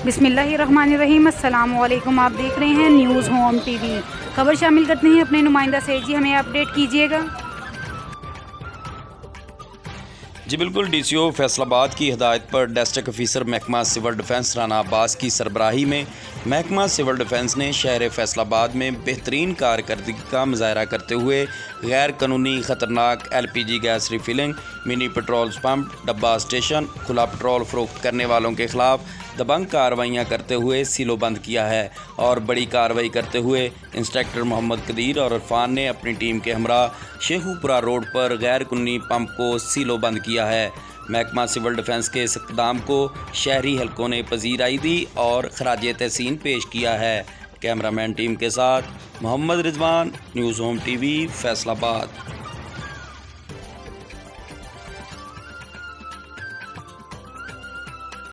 बिस्मिल्लाहिर्रहमानिर्रहीम। अस्सलामुअलैकुम। आप देख रहे हैं न्यूज़ होम टीवी। खबर शामिल करते हैं अपने नुमाइंदा से। जी हमें अपडेट कीजिएगा। जी बिल्कुल, डीसीओ फैसलाबाद की हिदायत पर डिस्ट्रिक्ट ऑफिसर महकमा सिविल डिफेंस राना अब्बास की सरबराही में महकमा सिविल डिफेंस ने शहर फैसलाबाद में बेहतरीन कारकर्दगी का मुजाहरा करते हुए गैर कानूनी ख़तरनाक LPG gas refilling, mini petrol pump, डब्बा स्टेशन, खुला पेट्रोल फ़रोख्त करने वालों के ख़िलाफ़ दबंग कार्रवाइयाँ करते हुए सीलो बंद किया है। और बड़ी कार्रवाई करते हुए इंस्पेक्टर मोहम्मद कदीर और इरफान ने अपनी टीम के हमरा शेखुपुरा रोड पर गैर कानूनी पंप को सीलो बंद किया है। महकमा सिविल डिफेंस के इस इक़दाम को शहरी हलकों ने पजीराई दी और खराज तहसीन पेश किया है। कैमरामैन टीम के साथ Mohammad Rizwan, news home TV, Faisalabad.